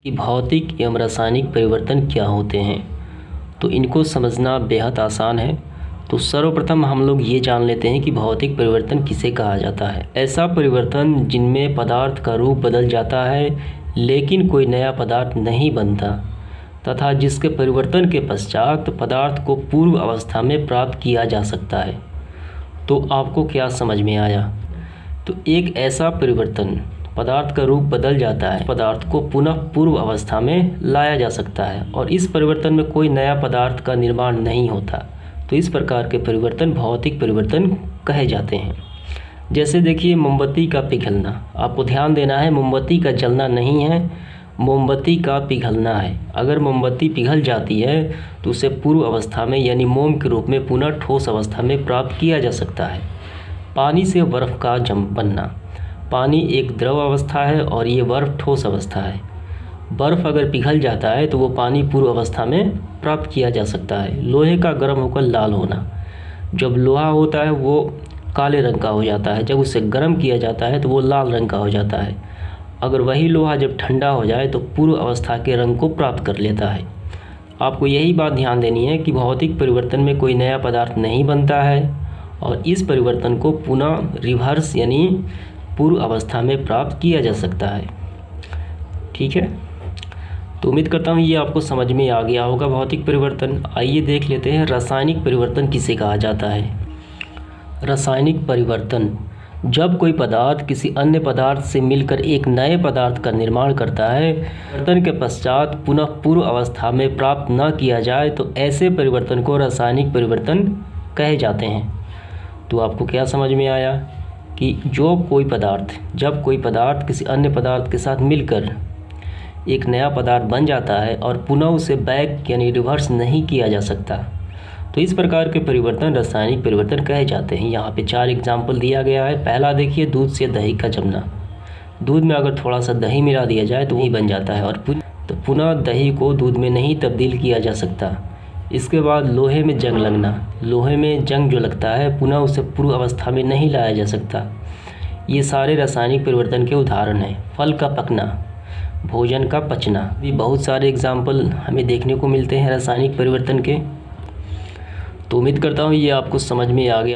कि भौतिक एवं रासायनिक परिवर्तन क्या होते हैं। तो इनको समझना बेहद आसान है। तो सर्वप्रथम हम लोग ये जान लेते हैं कि भौतिक परिवर्तन किसे कहा जाता है। ऐसा परिवर्तन जिनमें पदार्थ का रूप बदल जाता है लेकिन कोई नया पदार्थ नहीं बनता, तथा जिसके परिवर्तन के पश्चात पदार्थ को पूर्व अवस्था में प्राप्त किया जा सकता है। तो आपको क्या समझ में आया? तो एक ऐसा परिवर्तन, पदार्थ का रूप बदल जाता है, पदार्थ को पुनः पूर्व अवस्था में लाया जा सकता है और इस परिवर्तन में कोई नया पदार्थ का निर्माण नहीं होता। तो इस प्रकार के परिवर्तन भौतिक परिवर्तन कहे जाते हैं। जैसे देखिए मोमबत्ती का पिघलना, आपको ध्यान देना है मोमबत्ती का जलना नहीं है, मोमबत्ती का पिघलना है। अगर मोमबत्ती पिघल जाती है तो उसे पूर्व अवस्था में यानी मोम के रूप में पुनः ठोस अवस्था में प्राप्त किया जा सकता है। पानी से बर्फ़ का बनना, पानी एक द्रव अवस्था है और ये बर्फ़ ठोस अवस्था है। बर्फ़ अगर पिघल जाता है तो वो पानी पूर्व अवस्था में प्राप्त किया जा सकता है। लोहे का गर्म होकर लाल होना, जब लोहा होता है वो काले रंग का हो जाता है, जब उसे गर्म किया जाता है तो वो लाल रंग का हो जाता है। अगर वही लोहा जब ठंडा हो जाए तो पूर्व अवस्था के रंग को प्राप्त कर लेता है। आपको यही बात ध्यान देनी है कि भौतिक परिवर्तन में कोई नया पदार्थ नहीं बनता है और इस परिवर्तन को पुनः रिवर्स यानी पूर्व अवस्था में प्राप्त किया जा सकता है। ठीक है, तो उम्मीद करता हूँ ये आपको समझ में आ गया होगा भौतिक परिवर्तन। आइए देख लेते हैं रासायनिक परिवर्तन किसे कहा जाता है। रासायनिक परिवर्तन, जब कोई पदार्थ किसी अन्य पदार्थ से मिलकर एक नए पदार्थ का निर्माण करता है, परिवर्तन के पश्चात पुनः पूर्व अवस्था में प्राप्त न किया जाए तो ऐसे परिवर्तन को रासायनिक परिवर्तन कहे जाते हैं। तो आपको क्या समझ में आया कि जब कोई पदार्थ किसी अन्य पदार्थ के साथ मिलकर एक नया पदार्थ बन जाता है और पुनः उसे बैक यानी रिवर्स नहीं किया जा सकता, तो इस प्रकार के परिवर्तन रासायनिक परिवर्तन कहे जाते हैं। यहाँ पे 4 एग्जाम्पल दिया गया है। पहला देखिए, दूध से दही का जमना। दूध में अगर थोड़ा सा दही मिला दिया जाए तो वही बन जाता है और पुनः दही को दूध में नहीं तब्दील किया जा सकता। इसके बाद लोहे में जंग लगना, लोहे में जंग जो लगता है पुनः उसे पूर्व अवस्था में नहीं लाया जा सकता। ये सारे रासायनिक परिवर्तन के उदाहरण हैं। फल का पकना, भोजन का पचना, भी बहुत सारे एग्जाम्पल हमें देखने को मिलते हैं रासायनिक परिवर्तन के। तो उम्मीद करता हूँ ये आपको समझ में आ गया।